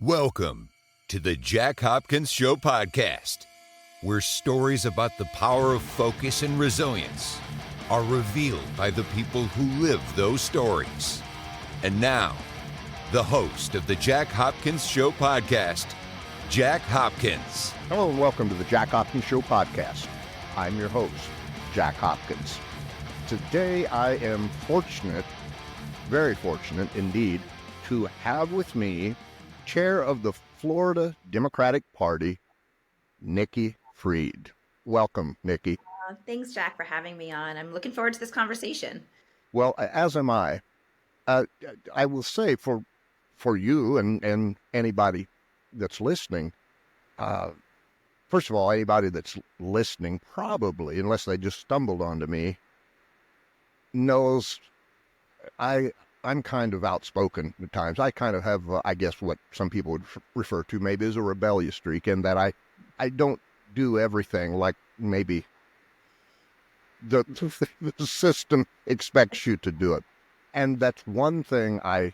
Welcome to the Jack Hopkins Show podcast, where stories about the power of focus and resilience are revealed by the people who live those stories. And now, the host of the Jack Hopkins Show podcast, Jack Hopkins. Hello and welcome to the Jack Hopkins Show podcast. I'm your host, Jack Hopkins. Today I am fortunate, very fortunate indeed, to have with me Chair of the Florida Democratic Party, Nikki Fried. Welcome, Nikki. Thanks, Jack, for having me on. I'm looking forward to this conversation. Well, as am I. I will say for you and anybody that's listening, first of all, anybody that's listening probably, unless they just stumbled onto me, knows I'm kind of outspoken at times. I kind of have, I guess, what some people would refer to maybe as a rebellious streak, in that I don't do everything like maybe the system expects you to do it. And that's one thing I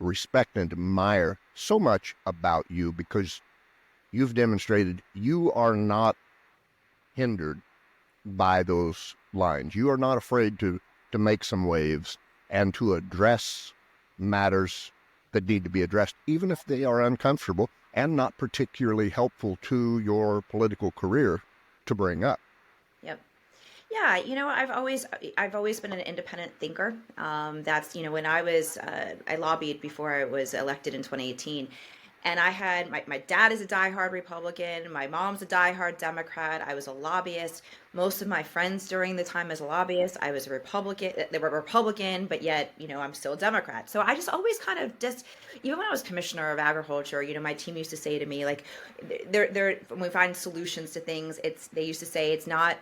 respect and admire so much about you, because you've demonstrated you are not hindered by those lines. You are not afraid to make some waves and to address matters that need to be addressed, even if they are uncomfortable and not particularly helpful to your political career to bring up. Yep. Yeah, I've always been an independent thinker. That's, when I lobbied before I was elected in 2018. And I had, my dad is a diehard Republican. My mom's a diehard Democrat. I was a lobbyist. Most of my friends during the time as a lobbyist, I was a Republican. They were Republican, but yet, I'm still a Democrat. So I just always kind of even when I was commissioner of agriculture, my team used to say to me, like, when we find solutions to things, they used to say it's not,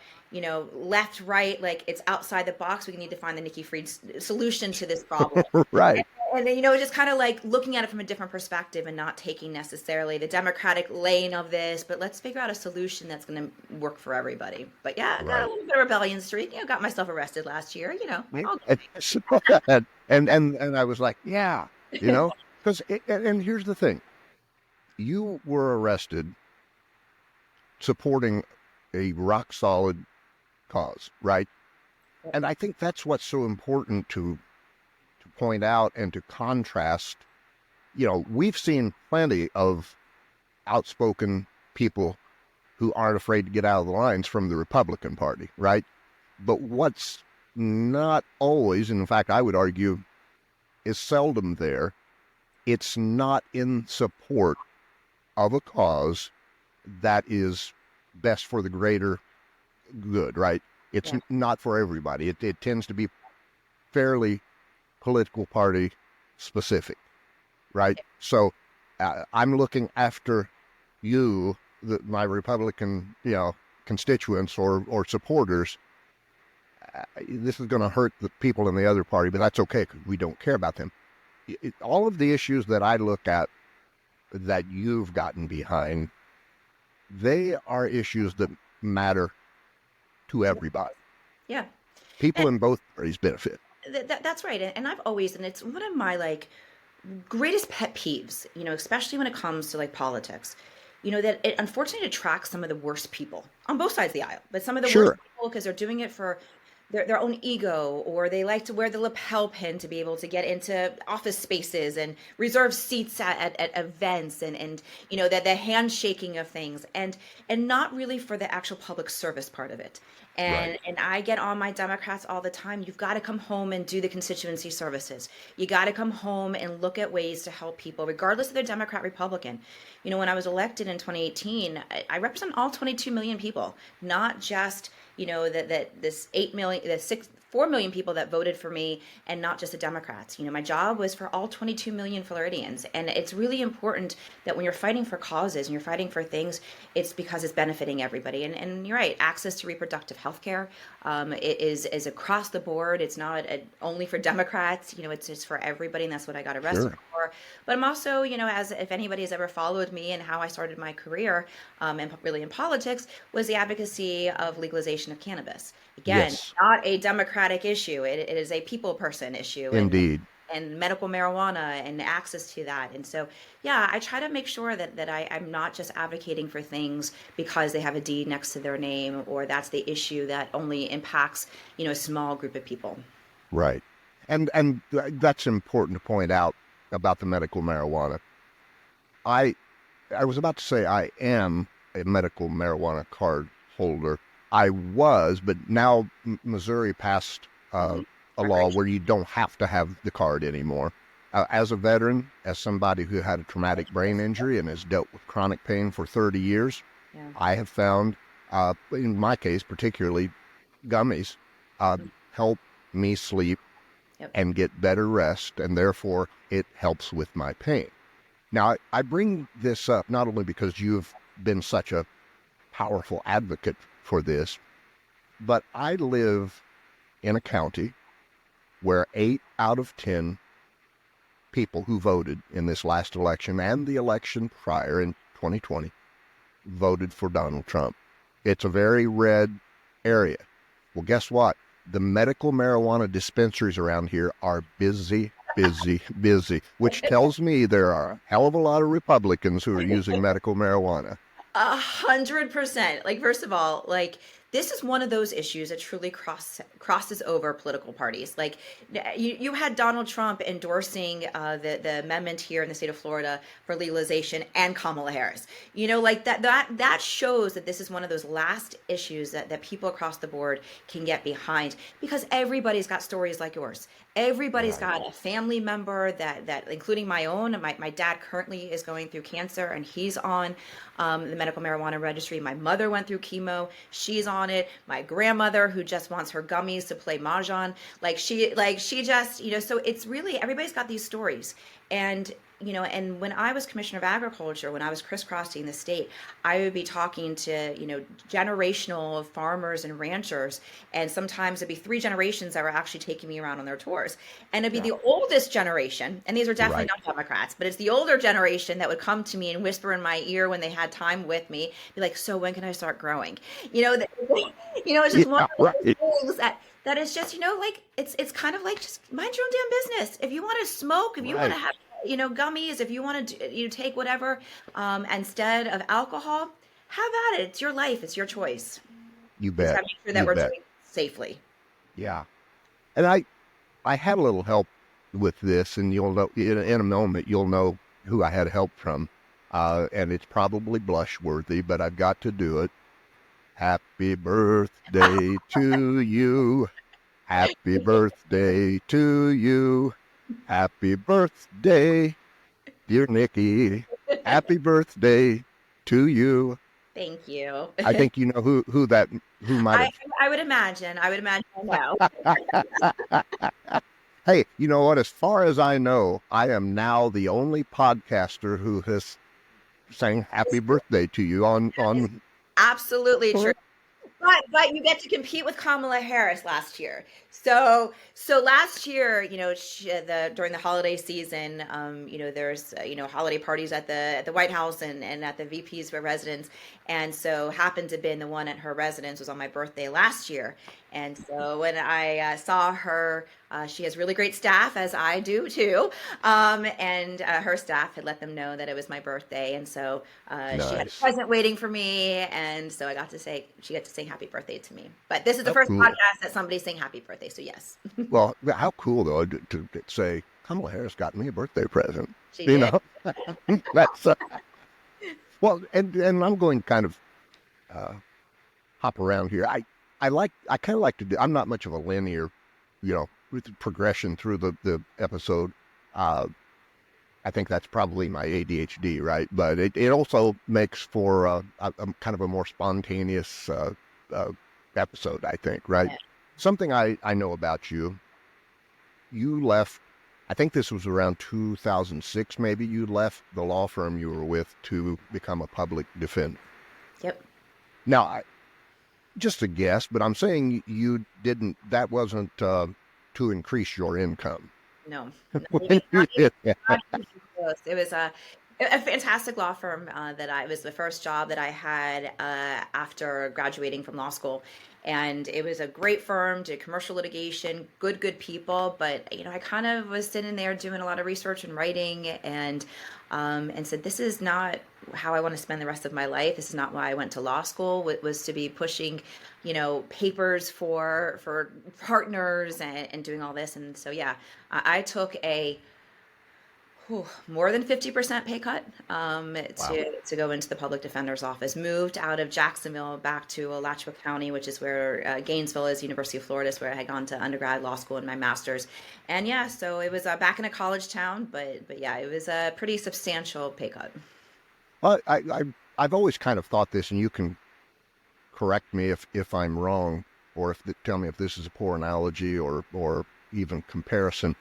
left, right, like it's outside the box. We need to find the Nikki Fried solution to this problem. Right. And then, just kind of like looking at it from a different perspective and not taking necessarily the Democratic lane of this, but let's figure out a solution that's going to work for everybody. But yeah, I got a little bit of rebellion streak, got myself arrested last year, And I was like, yeah, because, and here's the thing. You were arrested supporting a rock solid cause, right? And I think that's what's so important to point out and to contrast. We've seen plenty of outspoken people who aren't afraid to get out of the lines from the Republican Party, right? But what's not always, and in fact, I would argue, is seldom there, it's not in support of a cause that is best for the greater good, right? It's not for everybody. It tends to be fairly political party specific, right? So I'm looking after you, my Republican, constituents or supporters. This is going to hurt the people in the other party, but that's okay because we don't care about them. All of the issues that I look at that you've gotten behind, they are issues that matter to everybody. Yeah. People in both parties benefit. That's right. And I've always, and it's one of my greatest pet peeves, especially when it comes to politics, that it unfortunately attracts some of the worst people on both sides of the aisle, but some of the worst people because they're doing it for their own ego, or they like to wear the lapel pin to be able to get into office spaces and reserve seats at events and that the handshaking of things and not really for the actual public service part of it. And I get on my Democrats all the time. You've got to come home and do the constituency services. You got to come home and look at ways to help people, regardless of their Democrat, Republican. When I was elected in 2018, I represent all 22 million people, not just, this 4 million people that voted for me and not just the Democrats. My job was for all 22 million Floridians. And it's really important that when you're fighting for causes and you're fighting for things, it's because it's benefiting everybody. And you're right, access to reproductive health care it is across the board. It's not only for Democrats, it's for everybody. And that's what I got arrested for. But I'm also, as if anybody has ever followed me and how I started my career and really in politics, was the advocacy of legalization of cannabis. Again, not a Democratic issue. It is a people person issue. Indeed. and medical marijuana and access to that. And so, yeah, I try to make sure that I'm not just advocating for things because they have a D next to their name, or that's the issue that only impacts, a small group of people. Right. And that's important to point out about the medical marijuana. I was about to say I am a medical marijuana card holder. I was, but now Missouri passed a law where you don't have to have the card anymore. As a veteran, as somebody who had a traumatic brain injury and has dealt with chronic pain for 30 years, I have found, in my case particularly, gummies help me sleep and get better rest, and therefore it helps with my pain. Now, I bring this up not only because you've been such a powerful advocate for this, but I live in a county where 8 out of 10 people who voted in this last election and the election prior in 2020 voted for Donald Trump. It's a very red area. Well, guess what? The medical marijuana dispensaries around here are busy, which tells me there are a hell of a lot of Republicans who are using medical marijuana. 100%. Like, first of all, like, this is one of those issues that truly crosses over political parties. Like, you had Donald Trump endorsing the amendment here in the state of Florida for legalization, and Kamala Harris. Like that shows that this is one of those last issues that people across the board can get behind, because everybody's got stories like yours. Everybody's got a family member that including my own. My dad currently is going through cancer, and he's on the medical marijuana registry. My mother went through chemo. She's on it. My grandmother, who just wants her gummies to play mahjong, she just, so it's really, everybody's got these stories. And when I was Commissioner of Agriculture, when I was crisscrossing the state, I would be talking to, generational farmers and ranchers. And sometimes it'd be 3 generations that were actually taking me around on their tours. And it'd be the oldest generation. And these are definitely not Democrats, but it's the older generation that would come to me and whisper in my ear when they had time with me, be like, so when can I start growing? It's just one of those things that is just, it's kind of like, just mind your own damn business. If you want to smoke, if you want to have gummies, if you want to take whatever instead of alcohol, have at it. It's your life. It's your choice. You bet. Just make sure that we're doing it safely. Yeah. And I had a little help with this, and you'll know in a moment, you'll know who I had help from. And it's probably blush worthy, but I've got to do it. Happy birthday to you. Happy birthday to you. Happy birthday, dear Nikki. Happy birthday to you. Thank you. I think you know who might have. I would imagine. I know. Hey, you know what? As far as I know, I am now the only podcaster who has sang happy birthday to you on Absolutely true. But you get to compete with Kamala Harris last year. So last year, during the holiday season, there's holiday parties at the White House and at the VP's residence, and so happened to have been the one at her residence was on my birthday last year. And so when I saw her, she has really great staff, as I do too, and her staff had let them know that it was my birthday, and so Nice. She had a present waiting for me, and so she got to sing happy birthday to me. But this is the first podcast that somebody's saying happy birthday, so yes. Well, how cool though to say Kamala Harris got me a birthday present. She did. That's well, and I'm going to kind of hop around here. I kind of like to do. I'm not much of a linear, with the progression through the episode. I think that's probably my ADHD, right? But it also makes for a kind of a more spontaneous episode, I think, right? Yeah. Something I know about you, you left, I think this was around 2006, maybe, you left the law firm you were with to become a public defender. Yep. Now, just a guess, but I'm saying that wasn't to increase your income. No. It was a fantastic law firm it was the first job that I had after graduating from law school. And it was a great firm, did commercial litigation, good people. But, I kind of was sitting there doing a lot of research and writing, and said, this is not how I want to spend the rest of my life. This is not why I went to law school. It was to be pushing, papers for partners and doing all this. And so, yeah, I took a more than 50% pay cut Wow. to go into the public defender's office. Moved out of Jacksonville back to Alachua County, which is where Gainesville is, University of Florida, is where I had gone to undergrad, law school, and my master's. And yeah, so it was back in a college town, but yeah, it was a pretty substantial pay cut. Well, I've always kind of thought this, and you can correct me if I'm wrong, or tell me if this is a poor analogy or even comparison.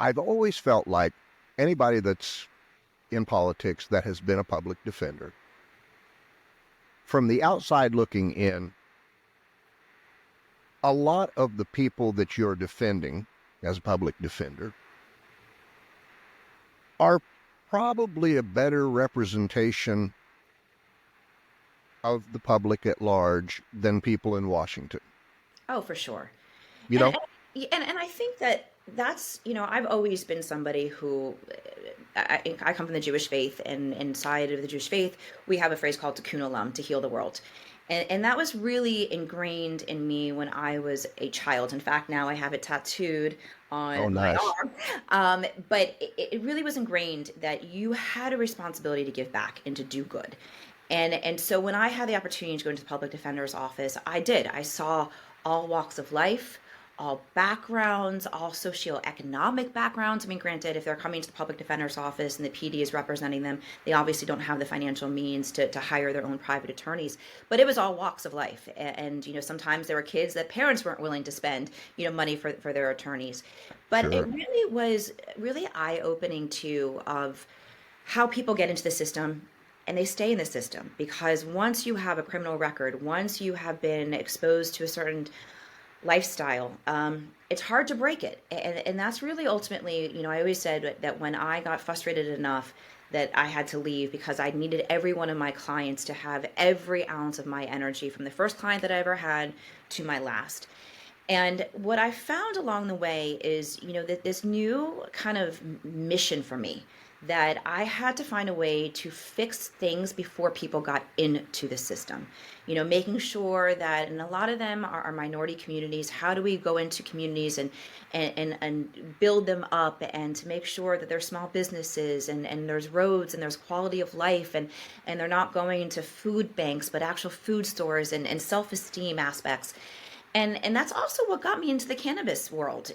I've always felt like anybody that's in politics that has been a public defender, from the outside looking in, a lot of the people that you're defending as a public defender are probably a better representation of the public at large than people in Washington. Oh, for sure. You And know? and I think that's, I've always been somebody who I come from the Jewish faith, and inside of the Jewish faith, we have a phrase called tikkun olam, to heal the world. And that was really ingrained in me when I was a child. In fact, now I have it tattooed Oh, on my nice. arm. But it really was ingrained that you had a responsibility to give back and to do good. And so when I had the opportunity to go into the public defender's office, I did. I saw all walks of life, all backgrounds, all socioeconomic backgrounds. I mean, granted, if they're coming to the public defender's office and the PD is representing them, they obviously don't have the financial means to hire their own private attorneys. But it was all walks of life. And sometimes there were kids that parents weren't willing to spend, money for their attorneys. But it Sure. really was really eye-opening too, of how people get into the system and they stay in the system, because once you have a criminal record, once you have been exposed to a certain lifestyle, it's hard to break it. And that's really ultimately, I always said that when I got frustrated enough that I had to leave, because I needed every one of my clients to have every ounce of my energy, from the first client that I ever had to my last. And what I found along the way is, that this new kind of mission for me, that I had to find a way to fix things before people got into the system. Making sure that, and a lot of them are minority communities, how do we go into communities and build them up, and to make sure that there's small businesses, and there's roads, and there's quality of life, and they're not going to food banks, but actual food stores, and self-esteem aspects. And that's also what got me into the cannabis world,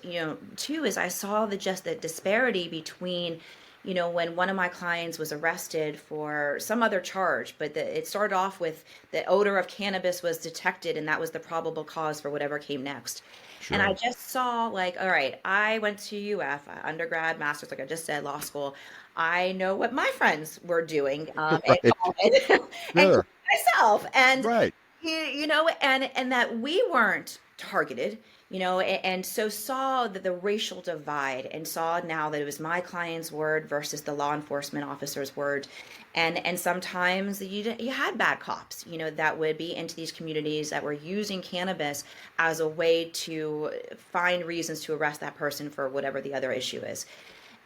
too, is I saw the disparity between, when one of my clients was arrested for some other charge, but it started off with the odor of cannabis was detected, and that was the probable cause for whatever came next. And I Sure. just saw, like, all right, I went to UF, undergrad, master's, like I just said, law school. I know what my friends were doing in Right. college and Sure. myself. And Right. and that we weren't targeted, and so saw the racial divide, and saw now that it was my client's word versus the law enforcement officer's word. And sometimes you had bad cops, that would be into these communities that were using cannabis as a way to find reasons to arrest that person for whatever the other issue is.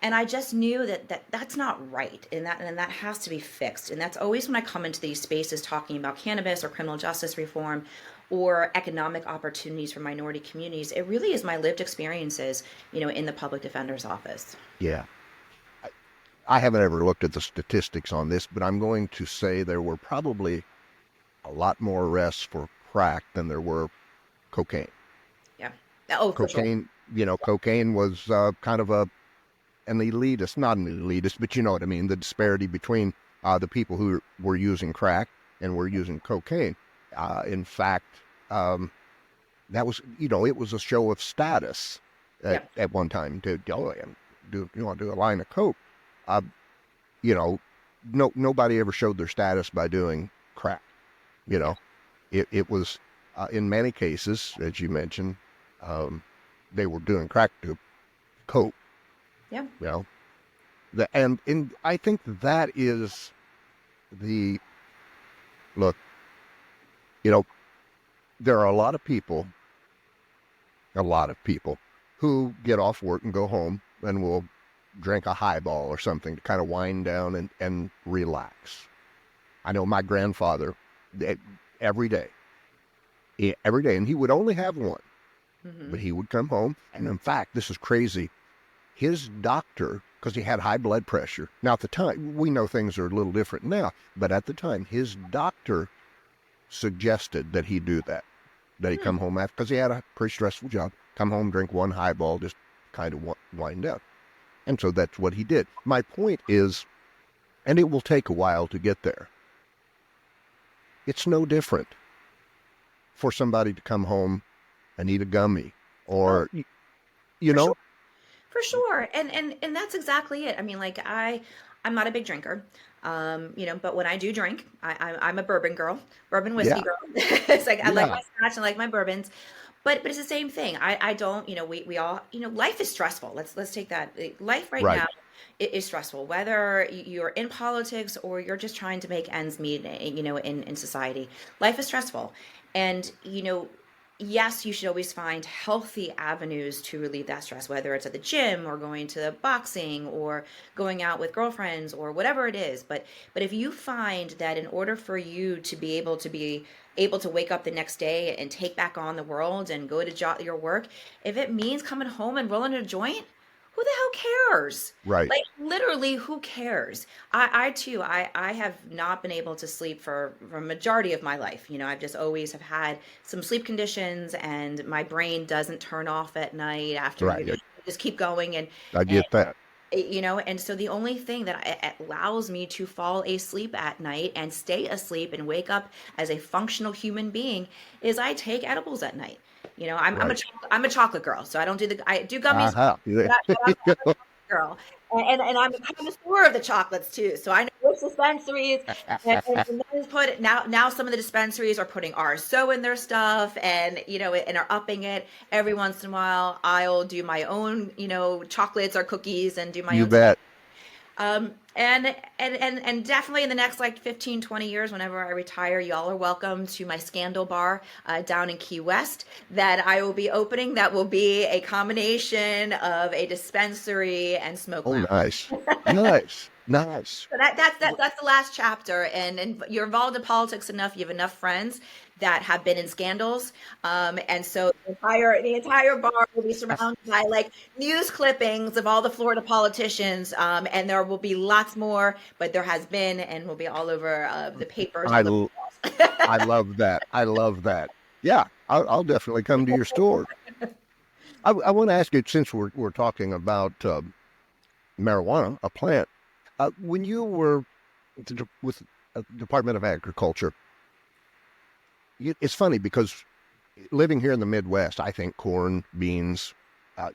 And I just knew that's not right, and that has to be fixed. And that's always when I come into these spaces talking about cannabis or criminal justice reform or economic opportunities for minority communities. It really is my lived experiences, in the public defender's office. Yeah. I haven't ever looked at the statistics on this, but I'm going to say there were probably a lot more arrests for crack than there were cocaine. Yeah. Oh, for sure. Cocaine was kind of an elitist, not an elitist, but you know what I mean, the disparity between the people who were using crack and were using cocaine. In fact, that was, it was a show of status Yeah. at one time. You want to do a line of coke? Uh, nobody ever showed their status by doing crack. It was, in many cases, as you mentioned, they were doing crack to cope. Yeah. And I think that is the look. there are a lot of people who get off work and go home and will drink a highball or something to kind of wind down and relax. I know my grandfather, every day, and he would only have one, but he would come home. And in fact, this is crazy. His doctor, because he had high blood pressure. Now, at the time, we know things are a little different now, but at the time, his doctor suggested that he do that he come home after, because he had a pretty stressful job, come home, drink one highball, just kind of wind down. And so that's what he did. My point is, and it will take a while to get there, it's no different for somebody to come home and eat a gummy or, you know. Sure. For sure. And that's exactly it. I mean, like I'm not a big drinker. But when I do drink, I'm a bourbon girl, bourbon whiskey girl. It's like I like my scotch and like my bourbons, but it's the same thing. I don't, we all, life is stressful. Let's take that. Life right now is stressful, whether you're in politics or you're just trying to make ends meet, in society. Life is stressful, and yes, you should always find healthy avenues to relieve that stress, whether it's at the gym or going to boxing or going out with girlfriends or whatever it is. But if you find that in order for you to be able to wake up the next day and take back on the world and go to your work, if it means coming home and rolling a joint, who the hell cares? Right. Like, literally, who cares? I too, I have not been able to sleep for a majority of my life. I've just always have had some sleep conditions, and my brain doesn't turn off at night after you just keep going. And I get that. And so the only thing that allows me to fall asleep at night and stay asleep and wake up as a functional human being is I take edibles at night. I'm a chocolate girl, so I do gummies. But I'm a chocolate girl, and I'm a connoisseur of the chocolates too. So I know which dispensaries, and now some of the dispensaries are putting RSO in their stuff, and and are upping it. Every once in a while, I'll do my own, chocolates or cookies, and do my own. You bet. And definitely in the next 15, 20 years, whenever I retire, y'all are welcome to my Scandal bar down in Key West that I will be opening. That will be a combination of a dispensary and smoke lounge. Nice. So that's the last chapter, and you're involved in politics enough. You have enough friends that have been in scandals, and so the entire bar will be surrounded by news clippings of all the Florida politicians, and there will be lots more. But there has been, and will be all over the papers. I love that. Yeah, I'll definitely come to your store. I want to ask you, since we're talking about marijuana, a plant. When you were with the Department of Agriculture, it's funny because living here in the Midwest, I think corn, beans, of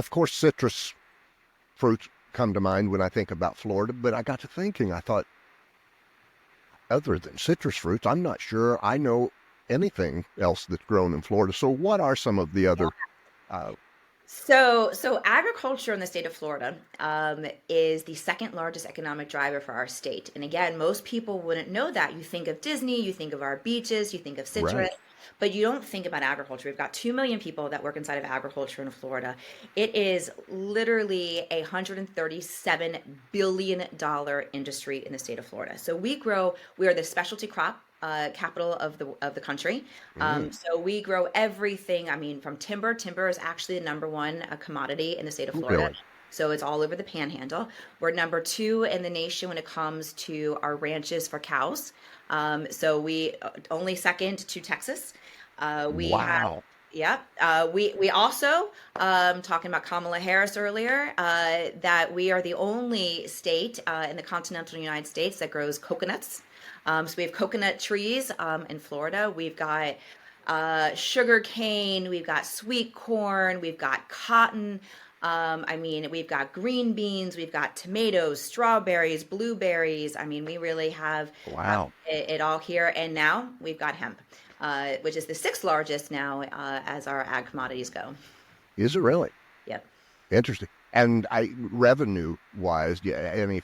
course, citrus fruits come to mind when I think about Florida. But I got to thinking, I thought, other than citrus fruits, I'm not sure I know anything else that's grown in Florida. So what are some of the other So agriculture in the state of Florida is the second largest economic driver for our state. And again, most people wouldn't know that. You think of Disney, you think of our beaches, you think of citrus, but you don't think about agriculture. We've got 2 million people that work inside of agriculture in Florida. It is literally a $137 billion industry in the state of Florida. So we are the specialty crop capital of the country. So we grow everything. I mean, from timber. Timber is actually the number one commodity in the state of Florida. Really? So it's all over the panhandle. We're number 2 in the nation when it comes to our ranches for cows. So we only second to Texas. Wow. We also, talking about Kamala Harris earlier, that we are the only state in the continental United States that grows coconuts. So we have coconut trees in Florida. We've got sugar cane. We've got sweet corn. We've got cotton. We've got green beans. We've got tomatoes, strawberries, blueberries. We really have it all here. And now we've got hemp, which is the 6th largest now as our ag commodities go. Is it really? Yep. Interesting. And revenue-wise, any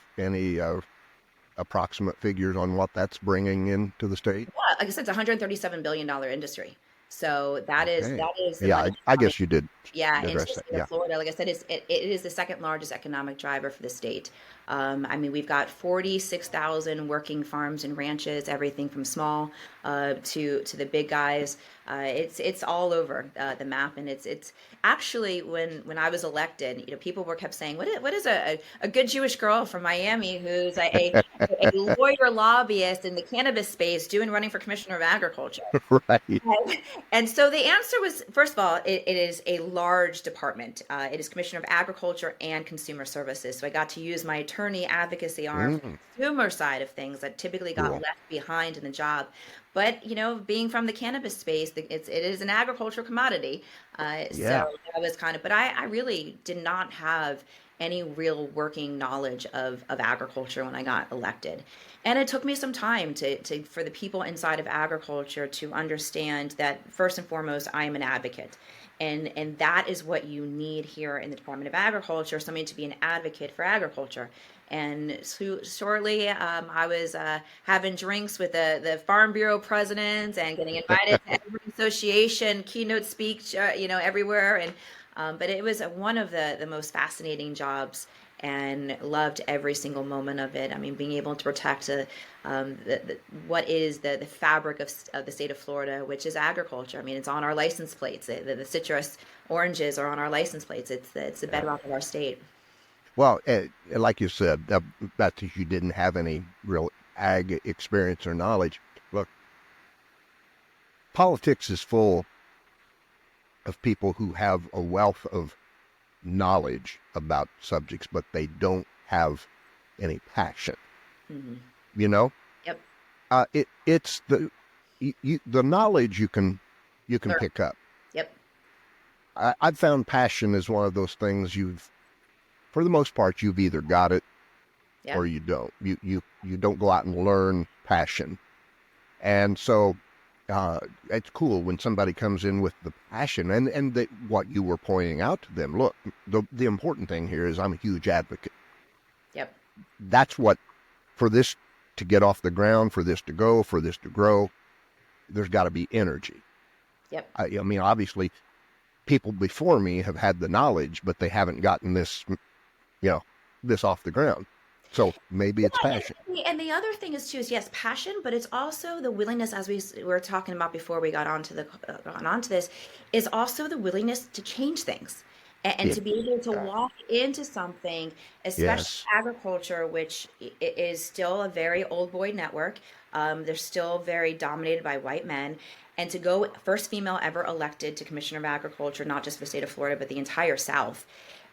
approximate figures on what that's bringing into the state? Yeah, like I said, it's a $137 billion industry. So that is Okay. the Yeah, money I coming, guess you did yeah, into address the that. state of Yeah. Florida. Like I said, it is the second largest economic driver for the state. I mean, we've got 46,000 working farms and ranches, everything from small to the big guys. It's all over the map, and it's actually when I was elected, people were kept saying, what is a good Jewish girl from Miami who's a lawyer lobbyist in the cannabis space doing running for commissioner of agriculture? Right. And so the answer was, first of all, it is a large department. It is Commissioner of Agriculture and Consumer Services. So I got to use my attorney advocacy arm for the Mm, consumer side of things that typically got cool. left behind in the job. But being from the cannabis space, it is an agricultural commodity. So Yeah. that was kind of, but I really did not have any real working knowledge of agriculture when I got elected. And it took me some time for the people inside of agriculture to understand that first and foremost, I am an advocate. And that is what you need here in the Department of Agriculture, somebody to be an advocate for agriculture. And so shortly, I was having drinks with the Farm Bureau presidents and getting invited to every association keynote speech, everywhere. And but it was one of the most fascinating jobs, and loved every single moment of it. I mean, being able to protect what is the fabric of the state of Florida, which is agriculture. I mean, it's on our license plates. The citrus oranges are on our license plates. It's the Yeah. bedrock of our state. Well, like you said, that's if you didn't have any real ag experience or knowledge. Look, politics is full of people who have a wealth of knowledge about subjects, but they don't have any passion. Hmm. You know, Yep. it's the knowledge you can Learn. pick up. Yep. I've found passion is one of those things for the most part, you've either got it Yep. or you don't. You don't go out and learn passion, and so it's cool when somebody comes in with the passion and what you were pointing out to them. Look, the important thing here is I'm a huge advocate. Yep. That's what for this to get off the ground, for this to go, for this to grow. There's got to be energy. Yep. I mean, obviously, people before me have had the knowledge, but they haven't gotten this off the ground. So maybe it's passion. And the other thing is too is yes, passion, but it's also the willingness, as we were talking about before we got onto this, is also the willingness to change things, and Yeah. to be able to walk into something, especially Yes, agriculture, which is still a very old boy network. They're still very dominated by white men. And to go first female ever elected to Commissioner of Agriculture, not just for the state of Florida, but the entire South.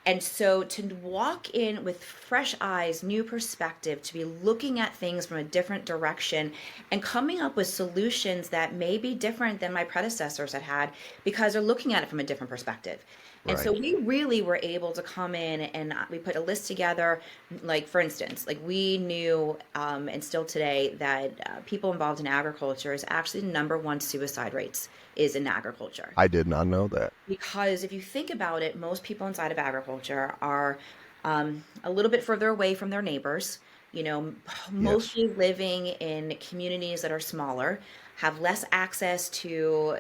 And so to walk in with fresh eyes, new perspective, to be looking at things from a different direction and coming up with solutions that may be different than my predecessors had because they're looking at it from a different perspective. And so right. we really were able to come in and we put a list together. Like, for instance, like we knew, and still today, that people involved in agriculture is actually the number one suicide rates is in agriculture. I did not know that. Because if you think about it, most people inside of agriculture are a little bit further away from their neighbors, Yes, mostly living in communities that are smaller, have less access to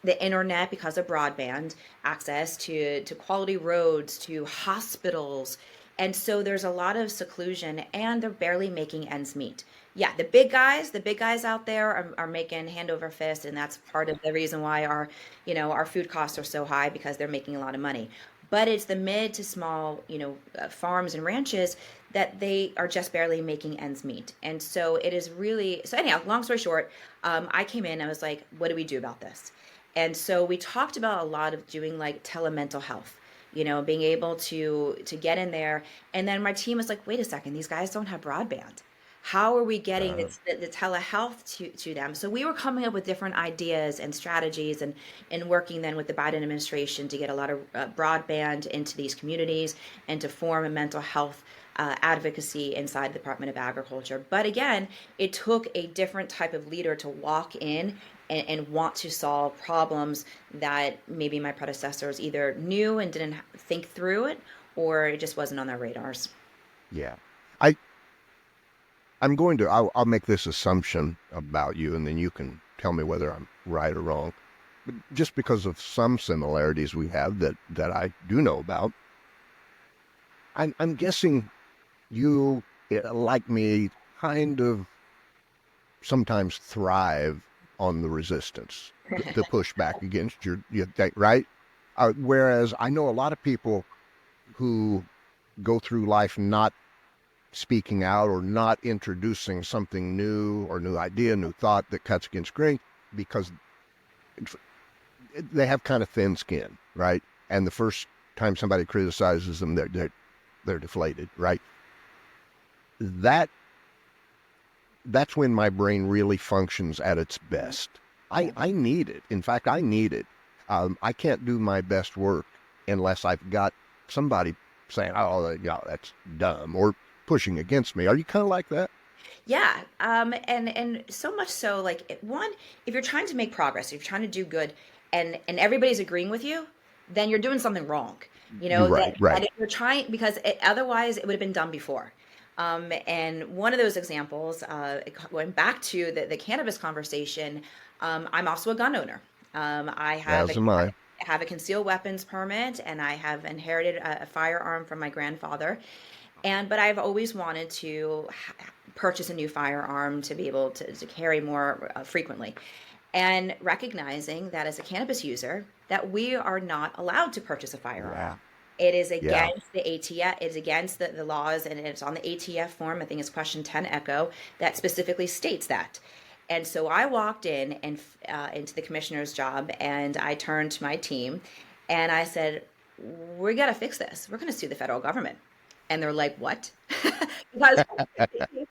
the internet because of broadband, access to quality roads, to hospitals. And so there's a lot of seclusion and they're barely making ends meet. Yeah, the big guys out there are making hand over fist, and that's part of the reason why our food costs are so high because they're making a lot of money. But it's the mid to small, farms and ranches that they are just barely making ends meet. And so it is really, so anyhow, long story short, I came in, I was like, what do we do about this? And so we talked about a lot of doing like telemental health, being able to get in there. And then my team was like, wait a second, these guys don't have broadband. How are we getting uh, the telehealth to them? So we were coming up with different ideas and strategies and working then with the Biden administration to get a lot of broadband into these communities and to form a mental health advocacy inside the Department of Agriculture. But again, it took a different type of leader to walk in and want to solve problems that maybe my predecessors either knew and didn't think through it, or it just wasn't on their radars. yeah. I I'll make this assumption about you, and then you can tell me whether I'm right or wrong. But just because of some similarities we have that I do know about, I'm guessing you, like me, kind of sometimes thrive on the resistance, the pushback against your right? Whereas I know a lot of people who go through life not speaking out or not introducing something new or new idea, new thought that cuts against grain because they have kind of thin skin, right? And the first time somebody criticizes them, they're deflated, right? That's when my brain really functions at its best. I need it. In fact, I need it. I can't do my best work unless I've got somebody saying, "Oh, yeah, that's dumb," or pushing against me. Are you kind of like that? Yeah. And so much so, like, one, if you're trying to make progress, if you're trying to do good, and everybody's agreeing with you, then you're doing something wrong. You You're know, right, that right. if you're trying, because otherwise it would have been done before. And one of those examples, going back to the cannabis conversation, I'm also a gun owner. I have As am I. have a concealed weapons permit, and I have inherited a firearm from my grandfather. But I've always wanted to purchase a new firearm to be able to carry more frequently. And recognizing that as a cannabis user, that we are not allowed to purchase a firearm. Yeah, It is yeah. against the ATF, it is against the laws, and it's on the ATF form, I think it's question 10 Echo, that specifically states that. And so I walked in and into the commissioner's job, and I turned to my team and I said, "We got to fix this. We're going to sue the federal government." And they're like, "What?" because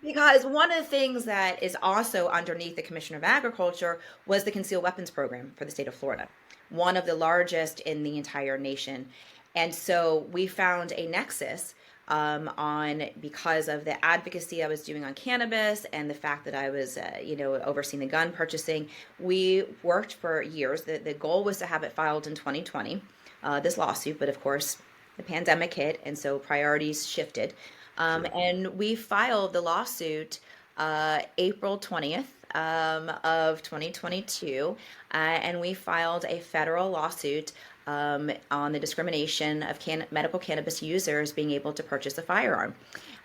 because one of the things that is also underneath the Commissioner of Agriculture was the concealed weapons program for the state of Florida, one of the largest in the entire nation. And so we found a nexus on because of the advocacy I was doing on cannabis and the fact that I was, overseeing the gun purchasing. We worked for years. The goal was to have it filed in 2020, this lawsuit, but of course the pandemic hit, and so priorities shifted. And we filed the lawsuit April 20th of 2022, and we filed a federal lawsuit on the discrimination of medical cannabis users being able to purchase a firearm.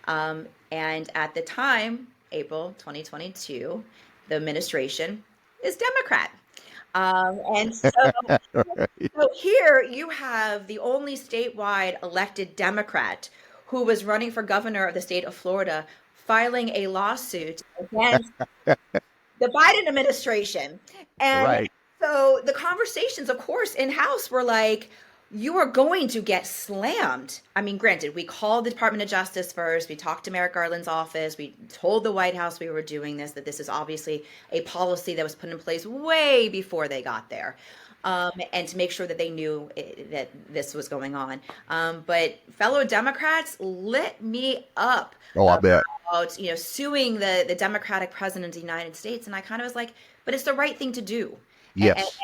And at the time, April 2022, the administration is Democrat. And so, Right. so here you have the only statewide elected Democrat who was running for governor of the state of Florida filing a lawsuit against the Biden administration. And Right. so the conversations, of course, in house were like, you are going to get slammed. I mean, granted, we called the Department of Justice first. We talked to Merrick Garland's office. We told the White House we were doing this, that this is obviously a policy that was put in place way before they got there. And to make sure that they knew that this was going on. But fellow Democrats lit me up Oh, I bet. about, suing the Democratic president of the United States. And I kind of was like, but it's the right thing to do. And, Yes.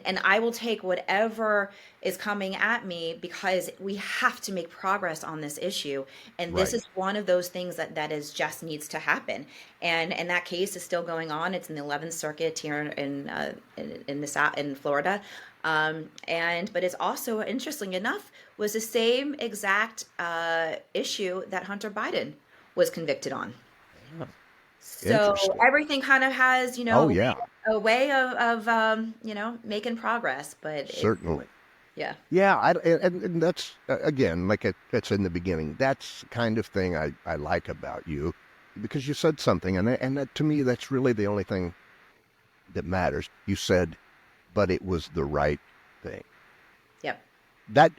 and I will take whatever is coming at me because we have to make progress on this issue. And this Right. is one of those things that is just needs to happen. And that case is still going on. It's in the 11th Circuit here in the South in Florida. But it's also, interesting enough, was the same exact issue that Hunter Biden was convicted on. Yeah. So Interesting. everything kind of has, Oh, yeah. a way of making progress. But Certainly. yeah, Yeah, and that's again, like it's in the beginning. That's the kind of thing I like about you, because you said something, and that, to me, that's really the only thing that matters. You said, but it was the right thing. yep, That,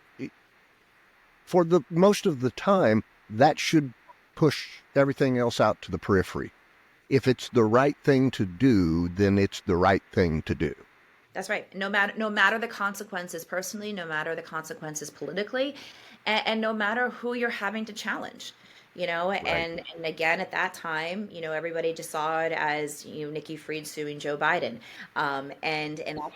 for the most of the time, that should push everything else out to the periphery. If it's the right thing to do, then it's the right thing to do. that's right. No matter the consequences personally, no matter the consequences politically, and no matter who you're having to challenge. Right. and again, at that time, everybody just saw it as, Nikki Fried suing Joe Biden. And I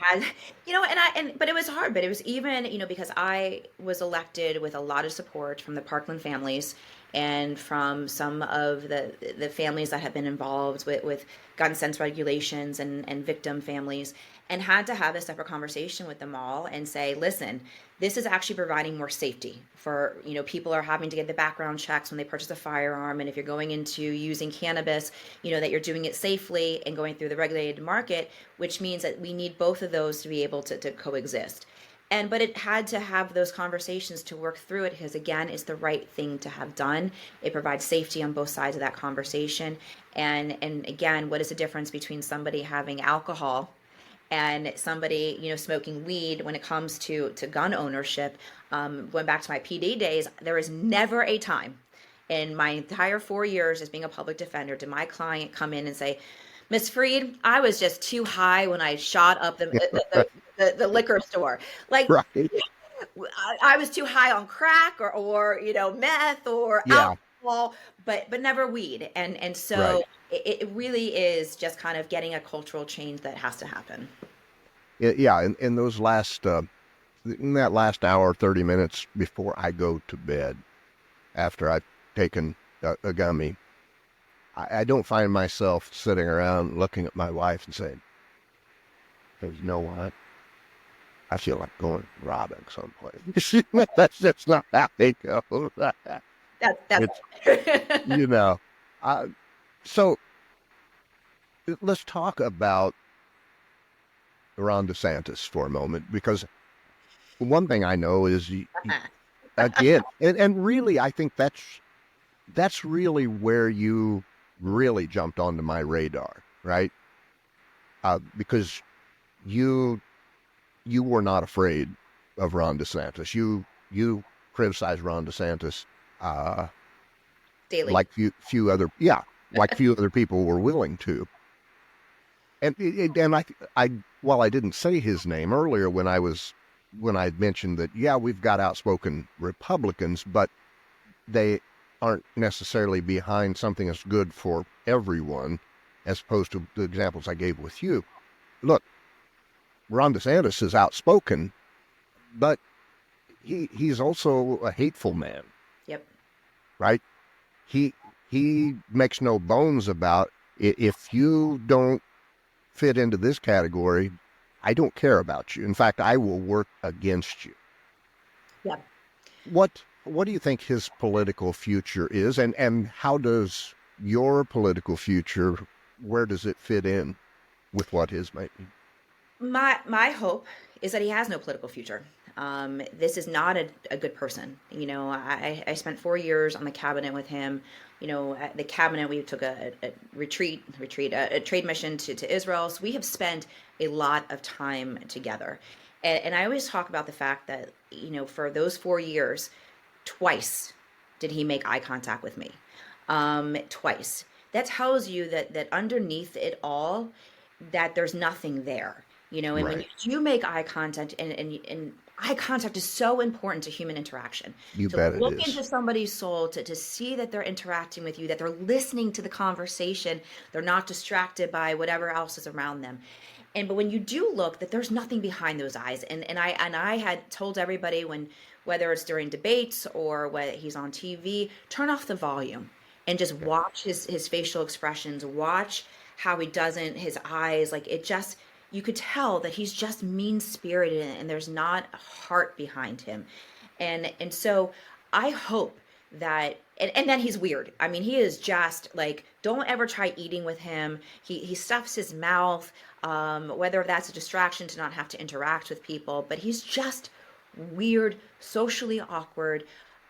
had, but it was hard, but it was even, because I was elected with a lot of support from the Parkland families and from some of the families that have been involved with gun sense regulations and victim families, and had to have a separate conversation with them all and say, listen, this is actually providing more safety for, people are having to get the background checks when they purchase a firearm. And if you're going into using cannabis, that you're doing it safely and going through the regulated market, which means that we need both of those to be able to coexist. But it had to have those conversations to work through it, because again, it's the right thing to have done. It provides safety on both sides of that conversation. And again, what is the difference between somebody having alcohol and somebody, smoking weed when it comes to gun ownership? Going back to my PD days, there is never a time in my entire 4 years as being a public defender did my client come in and say, Miss Fried, I was just too high when I shot up the liquor store. Like, Right. I was too high on crack or meth or Yeah. alcohol, but never weed. And so Right. it really is just kind of getting a cultural change that has to happen. Yeah. In those in that last hour, 30 minutes before I go to bed, after I've taken a gummy, I don't find myself sitting around looking at my wife and saying, "Hey, you know what? I feel like going robbing someplace." That's just not how they go. That's It's, you know, uh, so let's talk about Ron DeSantis for a moment, because one thing I know is, again, and really, I think that's really where you really jumped onto my radar, right? Because you were not afraid of Ron DeSantis. You criticized Ron DeSantis, daily. like few other, yeah, like few other people were willing to. And I while I didn't say his name earlier when I'd mentioned that, yeah, we've got outspoken Republicans, but they aren't necessarily behind something that's good for everyone, as opposed to the examples I gave with you. Look, Ron DeSantis is outspoken, but he's also a hateful man. Yep. Right? He makes no bones about, if you don't fit into this category, I don't care about you. In fact, I will work against you. Yep. What do you think his political future is, and how does your political future, where does it fit in with what his might be? My hope is that he has no political future. This is not a good person. I spent 4 years on the cabinet with him. At the cabinet, we took a trade mission to Israel. So we have spent a lot of time together. And I always talk about the fact that, for those 4 years, twice did he make eye contact with me. Twice. That tells you that underneath it all, that there's nothing there. And when Right. you make eye contact, and eye contact is so important to human interaction. You To bet it look is. into somebody's soul, to see that they're interacting with you, that they're listening to the conversation, they're not distracted by whatever else is around them. But when you do look, that there's nothing behind those eyes. And I had told everybody, whether it's during debates or when he's on TV, turn off the volume and just watch his facial expressions, watch how he doesn't, his eyes, like it just, you could tell that he's just mean spirited and there's not a heart behind him. And so I hope that, and then he's weird. I mean, he is just like, don't ever try eating with him. He stuffs his mouth, whether that's a distraction to not have to interact with people, but he's just weird, socially awkward.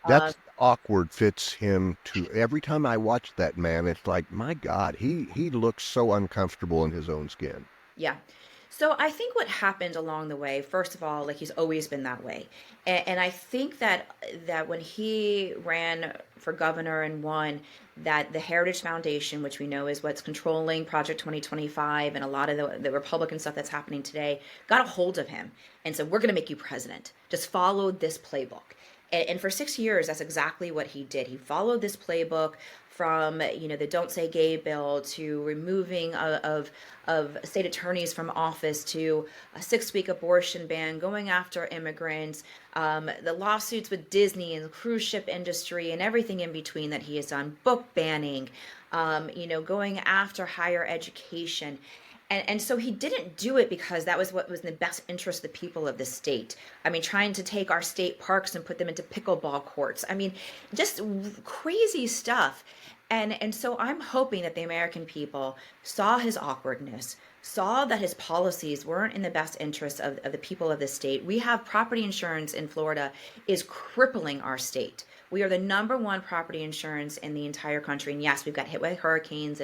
That's awkward fits him too. Every time I watch that man, it's like, my God, he looks so uncomfortable in his own skin. Yeah. So I think what happened along the way, first of all, like he's always been that way. And I think that when he ran for governor and won, that the Heritage Foundation, which we know is what's controlling Project 2025 and a lot of the Republican stuff that's happening today, got a hold of him and said, we're going to make you president. Just follow this playbook. And for 6 years, that's exactly what he did. He followed this playbook from, the Don't Say Gay bill to removing of state attorneys from office to a 6-week abortion ban, going after immigrants, the lawsuits with Disney and the cruise ship industry and everything in between that he has done, book banning, going after higher education. And so he didn't do it because that was what was in the best interest of the people of the state. I mean, trying to take our state parks and put them into pickleball courts. I mean, just crazy stuff. And so I'm hoping that the American people saw his awkwardness, saw that his policies weren't in the best interest of the people of the state. We have property insurance in Florida is crippling our state. We are the #1 property insurance in the entire country. And yes, we've got hit by hurricanes,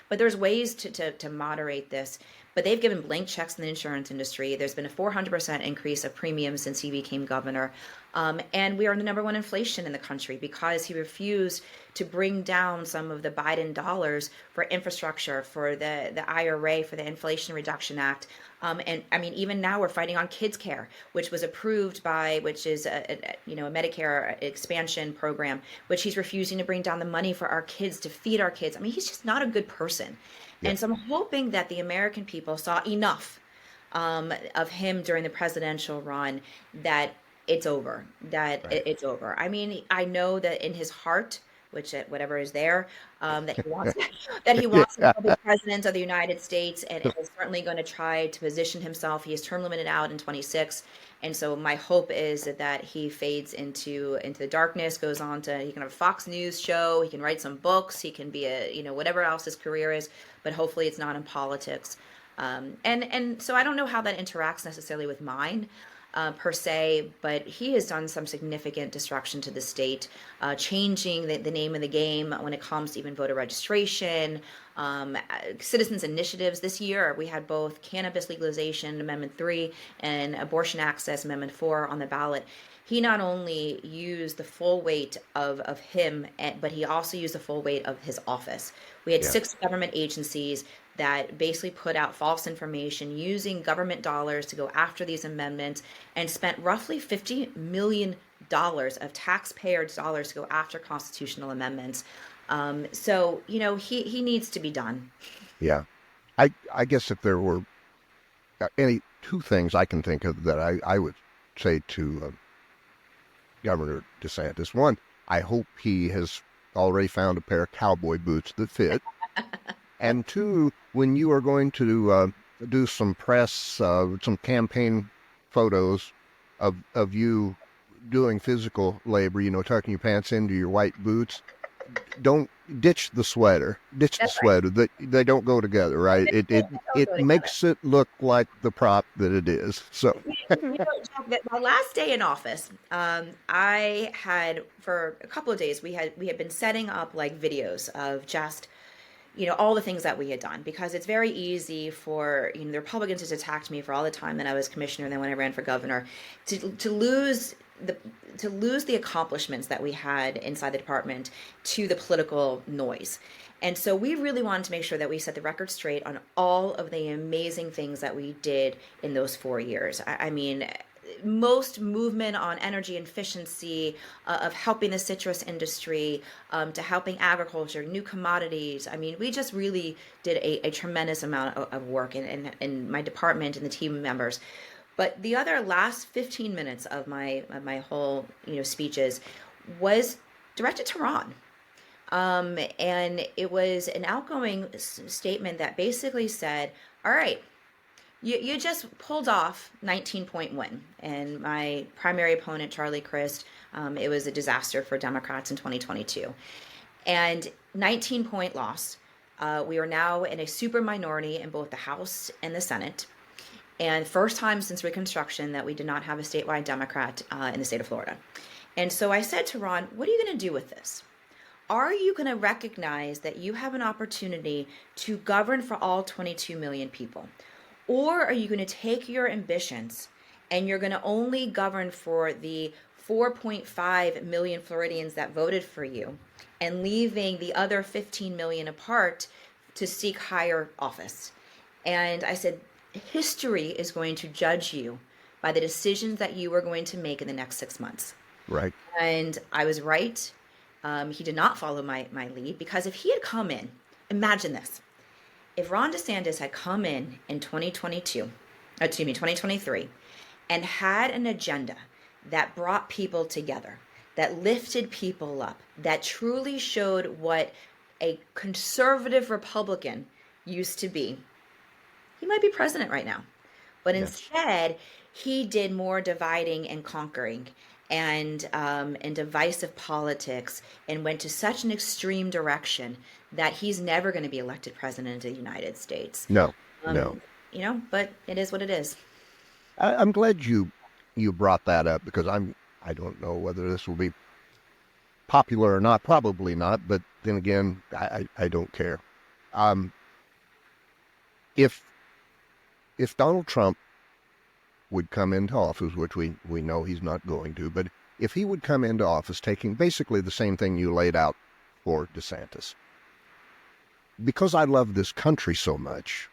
but there's ways to moderate this. But they've given blank checks in the insurance industry. There's been a 400% increase of premiums since he became governor. And we are the #1 inflation in the country because he refused to bring down some of the Biden dollars for infrastructure, for the IRA, for the Inflation Reduction Act. And I mean, even now we're fighting on kids care, which was approved which is a Medicare expansion program, which he's refusing to bring down the money for our kids to feed our kids. I mean, he's just not a good person. Yeah. And so I'm hoping that the American people saw enough of him during the presidential run that it's over, it's over. I mean, I know that in his heart, whatever is there, that he wants to be president of the United States, and is certainly going to try to position himself. He is term limited out in 26, and so my hope is that he fades into the darkness, goes on to, he can have a Fox News show, he can write some books, he can be whatever else his career is, but hopefully it's not in politics. And so I don't know how that interacts necessarily with mine. Per se, but he has done some significant destruction to the state, changing the name of the game when it comes to even voter registration, citizens initiatives. This year, we had both Cannabis legalization, Amendment 3, and Abortion Access, Amendment 4, on the ballot. He not only used the full weight of him, but he also used the full weight of his office. We had 6 government agencies that basically put out false information using government dollars to go after these amendments, and spent roughly $50 million of taxpayer dollars to go after constitutional amendments. So, he needs to be done. Yeah. I guess if there were any 2 things I can think of that I would say to Governor DeSantis. One, I hope he has already found a pair of cowboy boots that fit. And 2, when you are going to do some press, some campaign photos of you doing physical labor, tucking your pants into your white boots, don't ditch the sweater. Ditch the sweater. Right. They don't go together, right? It makes it look like the prop that it is. So, Jack, my last day in office, I had, for a couple of days, we had been setting up like videos of just all the things that we had done, because it's very easy for, the Republicans just attacked me for all the time that I was commissioner and then when I ran for governor, to lose the accomplishments that we had inside the department to the political noise. And so we really wanted to make sure that we set the record straight on all of the amazing things that we did in those 4 years. I mean, most movement on energy efficiency, of helping the citrus industry, to helping agriculture, new commodities. I mean, we just really did a tremendous amount of work in my department and the team members. But the other last 15 minutes of my whole speeches was directed to Ron. And it was an outgoing statement that basically said, all right, you just pulled off 19-point win. And my primary opponent, Charlie Crist, it was a disaster for Democrats in 2022. And 19-point loss. We are now in a super minority in both the House and the Senate. And first time since Reconstruction that we did not have a statewide Democrat in the state of Florida. And so I said to Ron, what are you going to do with this? Are you going to recognize that you have an opportunity to govern for all 22 million people? Or are you going to take your ambitions and you're going to only govern for the 4.5 million Floridians that voted for you, and leaving the other 15 million apart to seek higher office? And I said, history is going to judge you by the decisions that you are going to make in the next 6 months. Right. And I was right. He did not follow my lead, because if he had come in, imagine this. If Ron DeSantis had come in 2023, and had an agenda that brought people together, that lifted people up, that truly showed what a conservative Republican used to be, he might be president right now. But Yes. instead, he did more dividing and conquering, and divisive politics, and went to such an extreme direction that he's never going to be elected president of the United States. No. No. Um, but it is what it is. I'm glad you brought that up, because I don't know whether this will be popular or not. Probably not. But then again, I don't care. If Donald Trump would come into office, which we know he's not going to, but if he would come into office taking basically the same thing you laid out for DeSantis, because I love this country so much,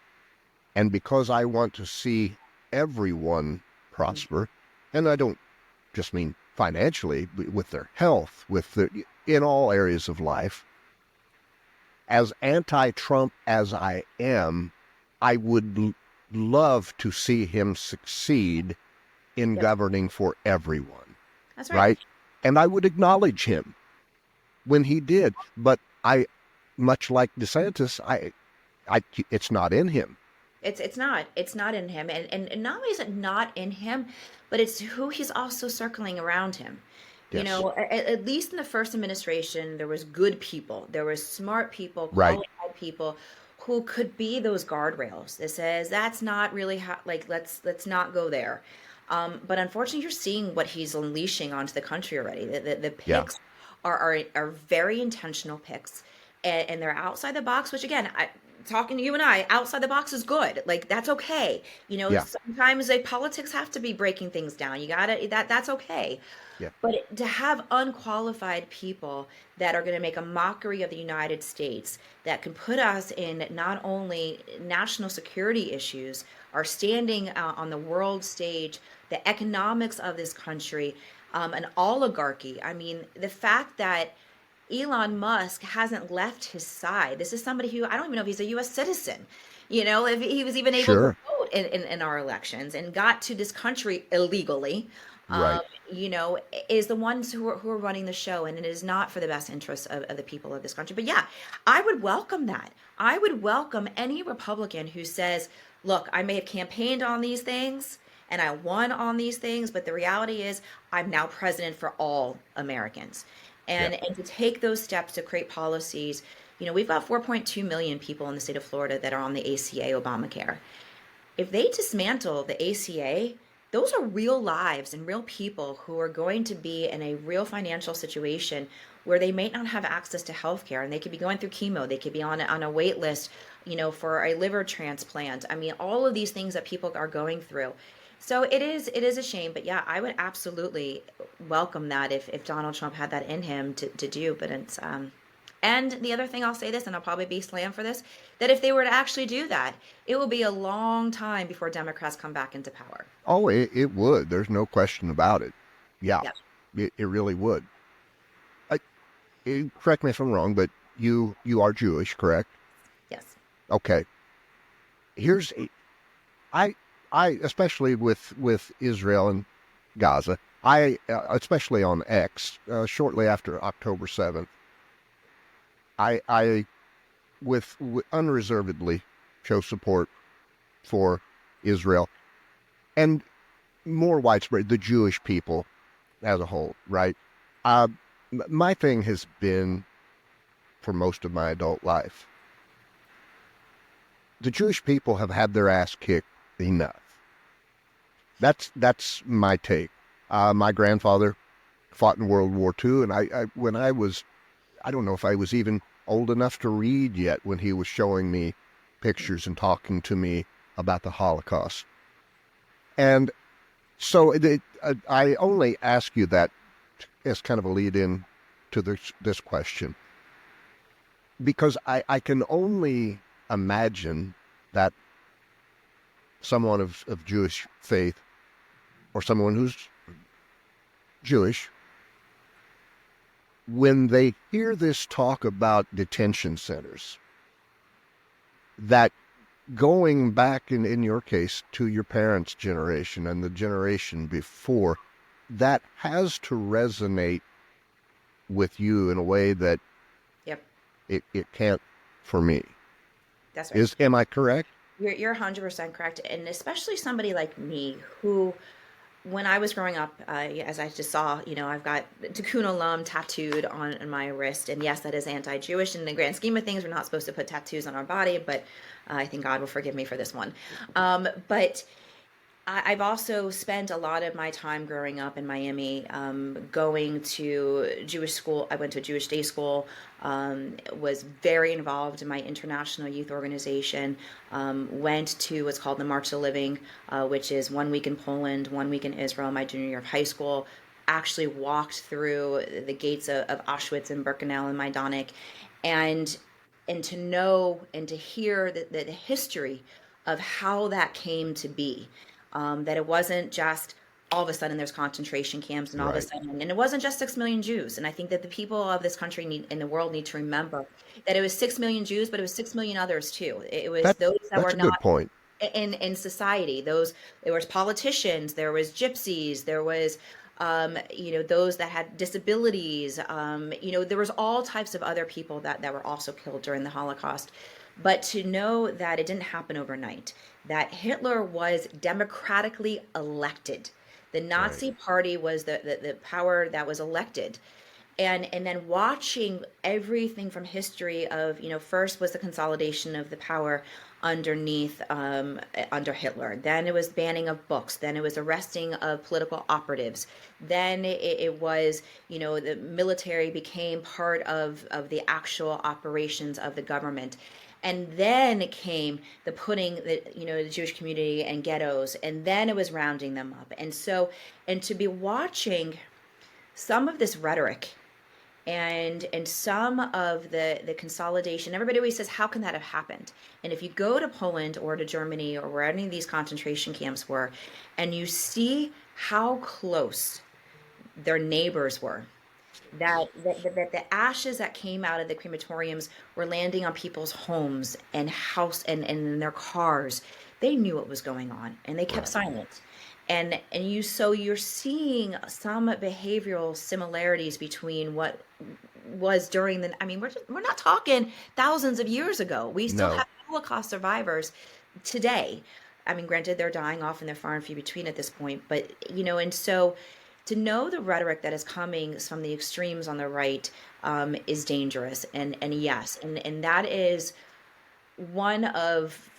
and because I want to see everyone prosper, and I don't just mean financially, but with their health, in all areas of life, as anti-Trump as I am, I would love to see him succeed in governing for everyone. That's right. And I would acknowledge him when he did. But much like DeSantis, it's not in him. It's not in him, and not only is it not in him, but it's who he's also circling around him. Yes. At least in the first administration, there was good people, there was smart people, Right. qualified people who could be those guardrails that says that's not really how, let's not go there. But unfortunately, you're seeing what he's unleashing onto the country already. The picks are very intentional picks, and they're outside the box. Which again, talking to you and I, outside the box is good. Like, that's okay. Sometimes politics have to be breaking things down. You gotta that's okay. Yeah. But to have unqualified people that are going to make a mockery of the United States, that can put us in not only national security issues, are standing on the world stage, the economics of this country, an oligarchy. I mean, the fact that Elon Musk hasn't left his side. This is somebody who, I don't even know if he's a U.S. citizen. If he was even able Sure. to vote in our elections, and got to this country illegally. Right. Is the ones who are running the show, and it is not for the best interests of the people of this country. But yeah, I would welcome that. I would welcome any Republican who says, look, I may have campaigned on these things and I won on these things, but the reality is I'm now president for all Americans. And to take those steps to create policies. We've got 4.2 million people in the state of Florida that are on the ACA, Obamacare. If they dismantle the ACA, those are real lives and real people who are going to be in a real financial situation where they may not have access to health care, and they could be going through chemo. They could be on a wait list, for a liver transplant. I mean, all of these things that people are going through. So it is a shame, but yeah, I would absolutely welcome that if Donald Trump had that in him to do. But it's and the other thing, I'll say this, and I'll probably be slammed for this, that if they were to actually do that, it will be a long time before Democrats come back into power. Oh, it would. There's no question about it. Yeah, it really would. Correct me if I'm wrong, but you are Jewish, correct? Yes. Okay. I especially with Israel and Gaza, especially on X, shortly after October 7th, I with unreservedly show support for Israel, and more widespread, the Jewish people as a whole, right? My thing has been, for most of my adult life, the Jewish people have had their ass kicked enough. That's my take. My grandfather fought in World War II, and when I was, I don't know if I was even old enough to read yet when he was showing me pictures and talking to me about the Holocaust. And so I only ask you that as kind of a lead-in to this question, because I can only imagine that someone of Jewish faith, or someone who's Jewish, when they hear this talk about detention centers, that going back in your case to your parents' generation and the generation before, that has to resonate with you in a way that Yep. it can't for me. That's right. Am I correct? You're 100% correct. And especially somebody like me who, when I was growing up, as I just saw, I've got Tikkun Olam tattooed on my wrist. And yes, that is anti-Jewish. In the grand scheme of things, we're not supposed to put tattoos on our body, but I think God will forgive me for this one. But I've also spent a lot of my time growing up in Miami, going to Jewish school. I went to a Jewish day school, was very involved in my international youth organization, went to what's called the March of the Living, which is 1 week in Poland, 1 week in Israel, my junior year of high school, actually walked through the gates of Auschwitz and Birkenau and Majdanek, and to know and to hear the history of how that came to be. That it wasn't just all of a sudden there's concentration camps and all of a Right. sudden, and it wasn't just 6 million Jews. And I think that the people of this country in the world need to remember that it was 6 million Jews, but it was 6 million others too. It was those that That's were a good not point. in society. There was politicians, there was gypsies, there was those that had disabilities. There was all types of other people that were also killed during the Holocaust. But to know that it didn't happen overnight, that Hitler was democratically elected. The Nazi Party was the power that was elected. And then watching everything from history of, first was the consolidation of the power underneath under Hitler. Then it was banning of books. Then it was arresting of political operatives. Then it was, the military became part of the actual operations of the government. And then it came the putting the Jewish community in ghettos, and then it was rounding them up. And to be watching some of this rhetoric and some of the consolidation, everybody always says, how can that have happened? And if you go to Poland or to Germany or where any of these concentration camps were, and you see how close their neighbors were, that the ashes that came out of the crematoriums were landing on people's homes and and in their cars, they knew what was going on and they kept silent. And you're seeing some behavioral similarities between what was during we're not talking thousands of years ago. We still No. have Holocaust survivors today. Granted, they're dying off and they're far and few between at this point, but and so to know the rhetoric that is coming from the extremes on the right is dangerous. And yes, and that is one of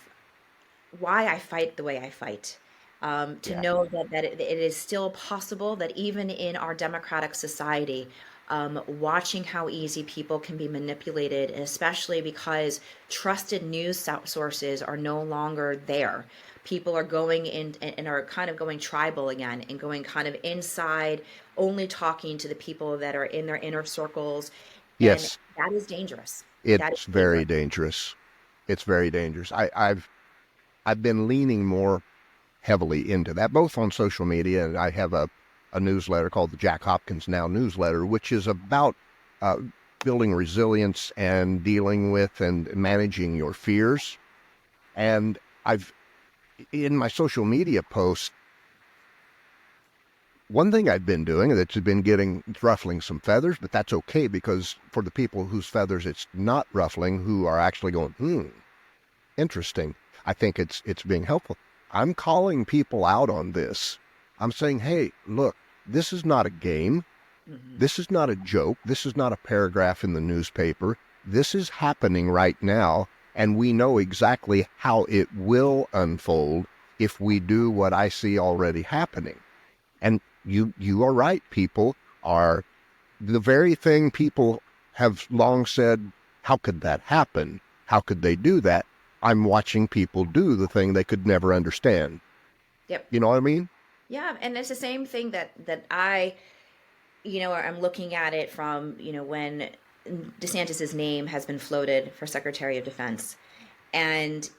why I fight the way I fight. To know that it is still possible that even in our democratic society, watching how easy people can be manipulated, and especially because trusted news sources are no longer there. People are going in and are kind of going tribal again and going kind of inside, only talking to the people that are in their inner circles. And Yes, that is dangerous. That is it's very dangerous. dangerous. It's very dangerous. I've been leaning more heavily into that, both on social media, and I have a newsletter called the Jack Hopkins Now newsletter, which is about building resilience and dealing with and managing your fears. And in my social media posts, one thing I've been doing that's been ruffling some feathers, but that's okay, because for the people whose feathers it's not ruffling, who are actually going, interesting, I think it's being helpful. I'm calling people out on this. I'm saying, hey, look, this is not a game. This is not a joke. This is not a paragraph in the newspaper. This is happening right now, and we know exactly how it will unfold if we do what I see already happening. And you are right. People are the very thing people have long said, how could that happen? How could they do that? I'm watching people do the thing they could never understand. Yep. You know what I mean? Yeah, and it's the same thing that I, I'm looking at it from, when DeSantis's name has been floated for Secretary of Defense, and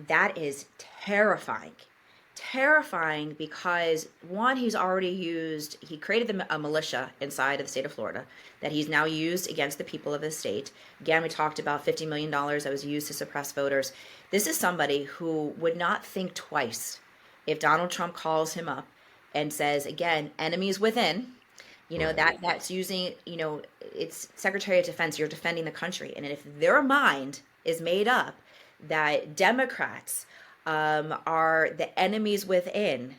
that is terrifying. terrifying because one, he created a militia inside of the state of Florida that he's now used against the people of the state. Again, we talked about $50 million that was used to suppress voters. This is somebody who would not think twice if Donald Trump calls him up and says, again, enemies within, that's using, it's Secretary of Defense, you're defending the country. And if their mind is made up that Democrats are the enemies within,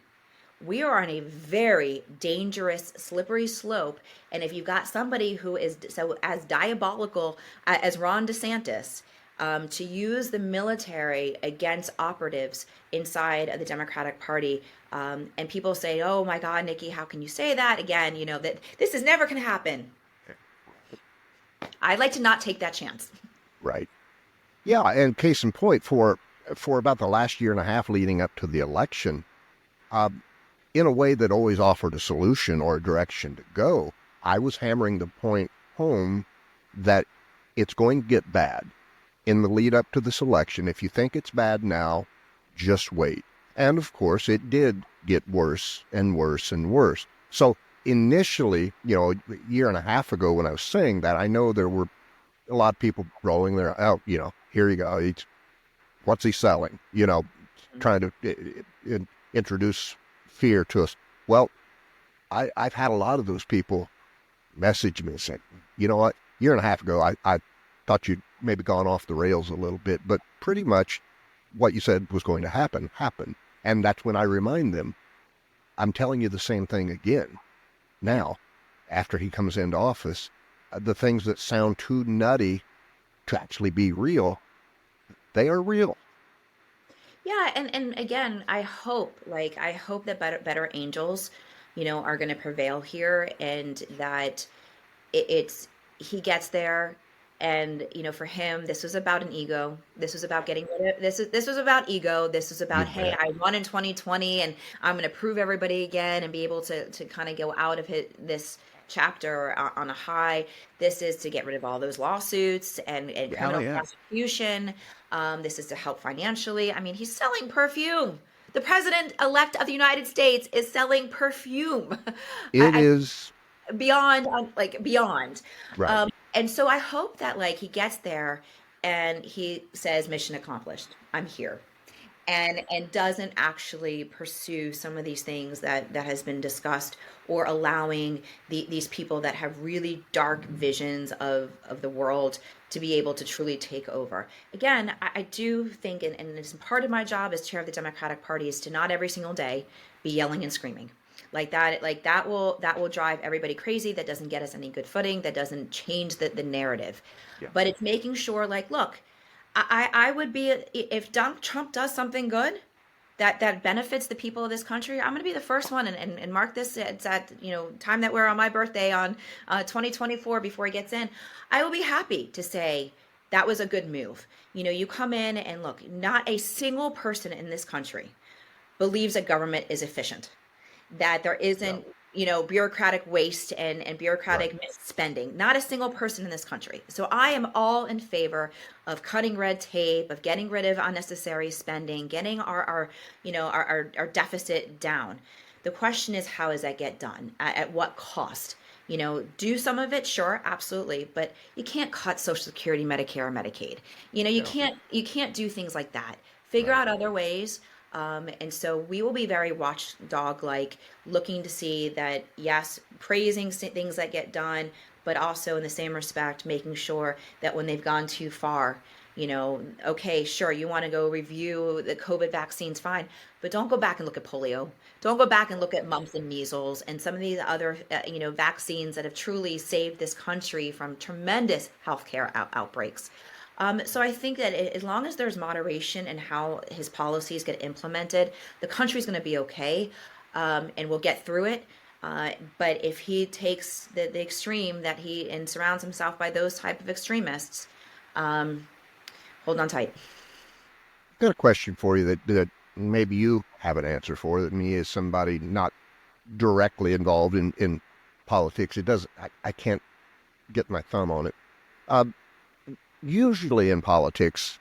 we are on a very dangerous, slippery slope. And if you've got somebody who is so as diabolical as Ron DeSantis, to use the military against operatives inside of the Democratic Party, and people say, "Oh my God, Nikki, how can you say that?" Again, that this is never going to happen. I'd like to not take that chance. Right. Yeah, and case in point, for about the last year and a half leading up to the election, in a way that always offered a solution or a direction to go, I was hammering the point home that it's going to get bad in the lead up to this election. If you think it's bad now, just wait. And of course, it did get worse and worse and worse. So initially, a year and a half ago when I was saying that, I know there were a lot of people rolling their, here you go. What's he selling? Trying to introduce fear to us. Well, I've had a lot of those people message me and say, you know what, a year and a half ago, I thought you'd maybe gone off the rails a little bit, but pretty much what you said was going to happen, happened. And that's when I remind them, I'm telling you the same thing again. Now, after he comes into office, the things that sound too nutty to actually be real, they are real. Yeah, and again, I hope that better angels, are going to prevail here, and that he gets there. And for him, this was about an ego. This was about getting rid of this was about ego. This was about, hey, I won in 2020, and I'm going to prove everybody again and be able to kind of go out of this chapter on a high. This is to get rid of all those lawsuits and criminal prosecution. This is to help financially. I mean, he's selling perfume. The president-elect of the United States is selling perfume. It is beyond. right. And so I hope that he gets there and he says, mission accomplished, I'm here. And doesn't actually pursue some of these things that has been discussed, or allowing these people that have really dark visions of the world to be able to truly take over. Again, I do think, and it's part of my job as chair of the Democratic Party, is to not every single day be yelling and screaming. That will drive everybody crazy. That doesn't get us any good footing. That doesn't change the narrative. Yeah. But it's making sure, look, I would be, if Donald Trump does something good that benefits the people of this country, I'm going to be the first one and mark this. It's at time that we're on my birthday on 2024 before he gets in. I will be happy to say that was a good move. You come in and look, not a single person in this country believes that government is efficient, that there isn't, bureaucratic waste and bureaucratic misspending. Not a single person in this country. So I am all in favor of cutting red tape, of getting rid of unnecessary spending, getting our deficit down. The question is, how does that get done? At what cost? Do some of it, sure, absolutely, but you can't cut Social Security, Medicare, or Medicaid. You can't do things like that. Figure out other ways. And so we will be very watchdog-like, looking to see that, yes, praising things that get done, but also in the same respect, making sure that when they've gone too far, okay, sure, you want to go review the COVID vaccines, fine, but don't go back and look at polio. Don't go back and look at mumps and measles and some of these other, vaccines that have truly saved this country from tremendous healthcare outbreaks. So I think that as long as there's moderation in how his policies get implemented, the country's going to be okay, and we'll get through it. But if he takes the extreme and surrounds himself by those type of extremists, hold on tight. I've got a question for you that maybe you have an answer for, that me as somebody not directly involved in politics, I can't get my thumb on it. Usually in politics,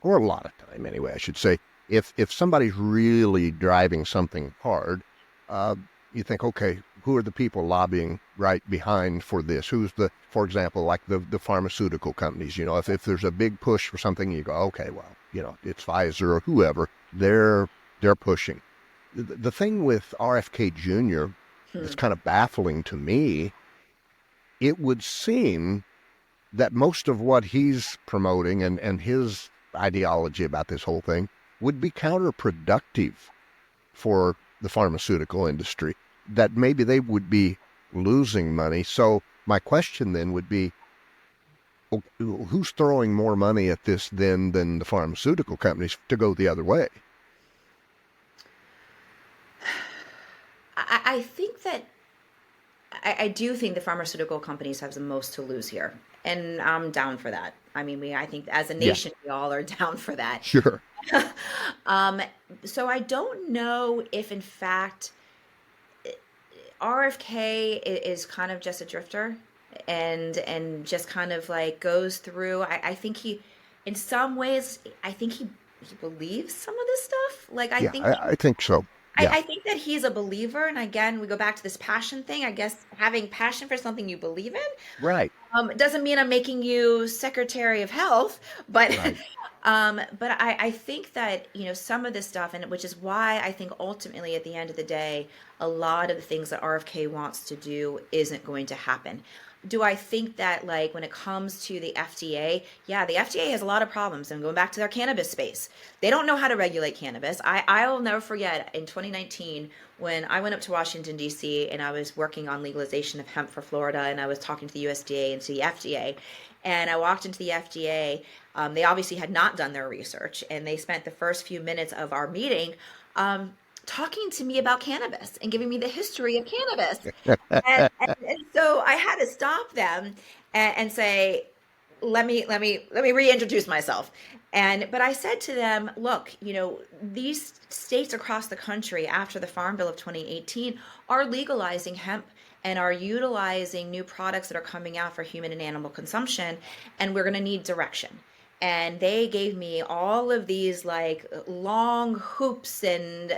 or a lot of time anyway, I should say, if somebody's really driving something hard, you think, okay, who are the people lobbying right behind for this? Who's the, for example, like the pharmaceutical companies, if there's a big push for something, you go, okay, well, it's Pfizer or whoever, they're pushing. The thing with RFK Jr. that's kind of baffling to me, it would seem that most of what he's promoting and his ideology about this whole thing would be counterproductive for the pharmaceutical industry, that maybe they would be losing money. So my question then would be, who's throwing more money at this than the pharmaceutical companies to go the other way? I think that I do think the pharmaceutical companies have the most to lose here, and I'm down for that. I mean, I think as a nation, we all are down for that. Sure. So I don't know if, in fact, RFK is kind of just a drifter, and just kind of like goes through. I think he, in some ways, I think he believes some of this stuff. Like I think so. Yeah. I think that he's a believer, and again, we go back to this passion thing. I guess having passion for something you believe in, right? Doesn't mean I'm making you Secretary of Health, but right. But I think that some of this stuff, and which is why I think ultimately at the end of the day, a lot of the things that RFK wants to do isn't going to happen. Do I think that, like, when it comes to the FDA, yeah, the FDA has a lot of problems. And going back to their cannabis space, they don't know how to regulate cannabis. I'll never forget in 2019 when I went up to Washington, D.C., and I was working on legalization of hemp for Florida, and I was talking to the USDA and to the FDA. And I walked into the FDA. They obviously had not done their research, and they spent the first few minutes of our meeting talking to me about cannabis and giving me the history of cannabis. and so I had to stop them and say, let me reintroduce myself. But I said to them, look, these states across the country after the Farm Bill of 2018 are legalizing hemp and are utilizing new products that are coming out for human and animal consumption, and we're going to need direction. And they gave me all of these like long hoops and,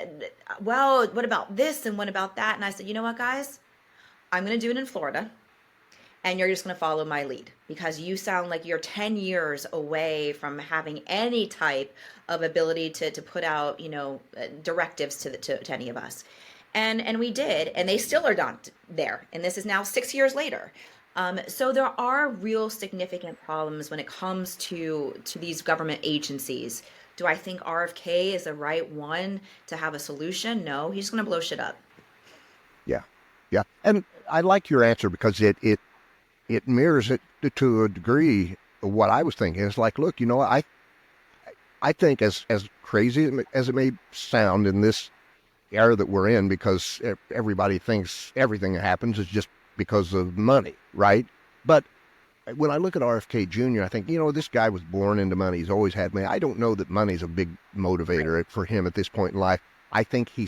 well, what about this and what about that? And I said, you know what, guys, I'm going to do it in Florida, and you're just going to follow my lead, because you sound like you're 10 years away from having any type of ability to put out, directives to any of us. And we did, and they still are not there. And this is now 6 years later. So there are real significant problems when it comes to these government agencies. Do I think RFK is the right one to have a solution? No, he's going to blow shit up. Yeah. And I like your answer because it mirrors it to a degree of what I was thinking. It's like, look, I think as crazy as it may sound in this era that we're in, because everybody thinks everything that happens is just because of money, right? But when I look at RFK Jr., I think, this guy was born into money. He's always had money. I don't know that money's a big motivator for him at this point in life. I think he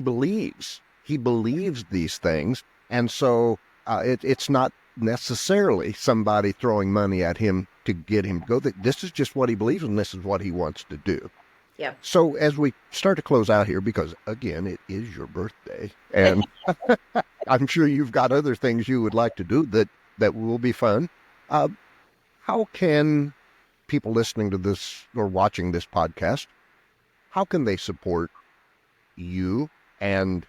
believes these things. And so it's not necessarily somebody throwing money at him to get him to go. This is just what he believes, and this is what he wants to do. Yeah. So as we start to close out here, because again, it is your birthday, and I'm sure you've got other things you would like to do that will be fun. How can people listening to this or watching this podcast, how can they support you and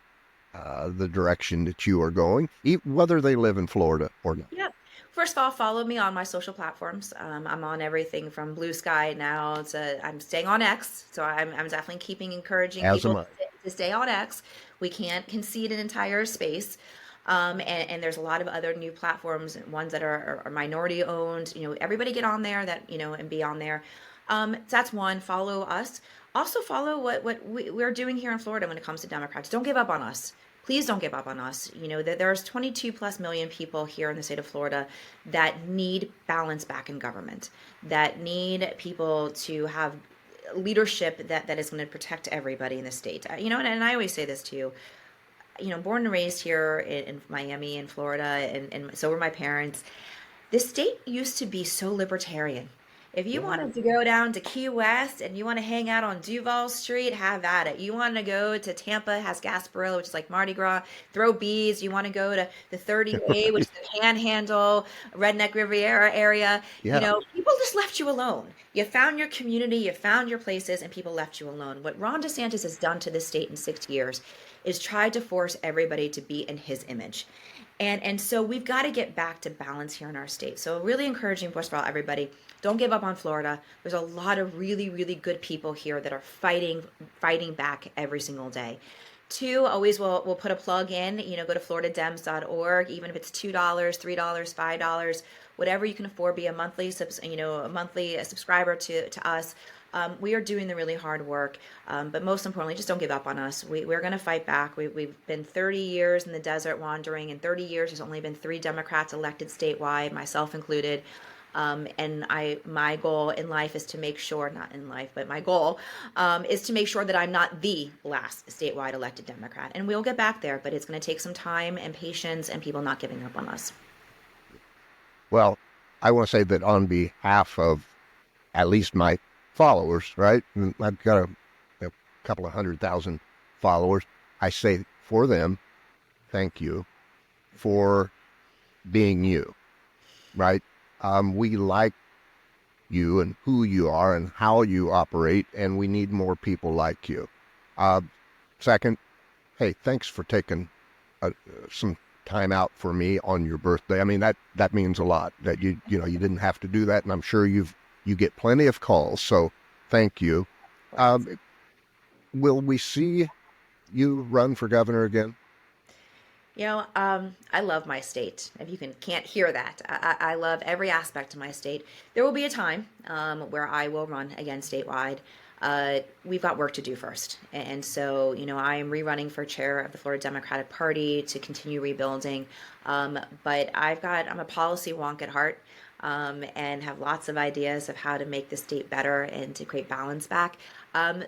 the direction that you are going, whether they live in Florida or not? Yeah. First of all, follow me on my social platforms. I'm on everything from Blue Sky now to I'm staying on X. So I'm definitely encouraging people to stay on X. We can't concede an entire space. And there's a lot of other new platforms, ones that are minority owned. Everybody get on there and be on there. So that's one. Follow us. Also follow what we're doing here in Florida when it comes to Democrats. Don't give up on us. Please don't give up on us. There's 22 plus million people here in the state of Florida that need balance back in government, that need people to have leadership that is going to protect everybody in the state. And I always say this too. Born and raised here in Miami and Florida, and so were my parents. This state used to be so libertarian. If you Yeah. wanted to go down to Key West and you want to hang out on Duval Street, have at it. You want to go to Tampa, has Gasparilla, which is like Mardi Gras, throw bees. You want to go to the 30A, which is the Panhandle, Redneck Riviera area. Yeah. People just left you alone. You found your community, you found your places, and people left you alone. What Ron DeSantis has done to this state in 6 years is tried to force everybody to be in his image. And so we've got to get back to balance here in our state. So really encouraging, first of all, everybody, don't give up on Florida. There's a lot of really, really good people here that are fighting back every single day. Two, always we'll put a plug in, go to floridadems.org, even if it's $2, $3, $5, whatever you can afford, be a monthly subscriber to us. We are doing the really hard work, but most importantly, just don't give up on us. We're going to fight back. We've been 30 years in the desert wandering. In 30 years, there's only been 3 Democrats elected statewide, myself included. And my goal in life is to make sure, not in life, but my goal is to make sure that I'm not the last statewide elected Democrat. And we'll get back there, but it's going to take some time and patience and people not giving up on us. Well, I want to say that on behalf of at least my followers, right? I've got a couple of 100,000 followers. I say for them, thank you for being you, right? We like you and who you are and how you operate, and we need more people like you. Second, hey, thanks for taking some time out for me on your birthday. I mean, that means a lot. That you didn't have to do that, and I'm sure you get plenty of calls. So, thank you. Will we see you run for governor again? I love my state. If you can't hear that, I love every aspect of my state. There will be a time where I will run again statewide. We've got work to do first. And so, I am rerunning for chair of the Florida Democratic Party to continue rebuilding. But I'm a policy wonk at heart. And have lots of ideas of how to make the state better and to create balance back.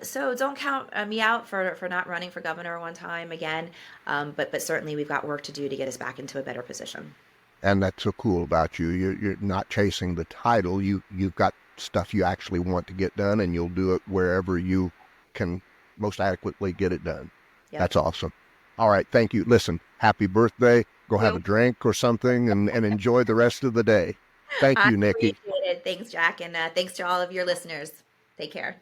So don't count me out for not running for governor one time again. But certainly we've got work to do to get us back into a better position. And that's so cool about you. You're not chasing the title. You've got stuff you actually want to get done, and you'll do it wherever you can most adequately get it done. Yep. That's awesome. All right. Thank you. Listen, happy birthday. Go have a drink or something and enjoy the rest of the day. Thank you, Nikki. I appreciate it. Thanks, Jack. And thanks to all of your listeners. Take care.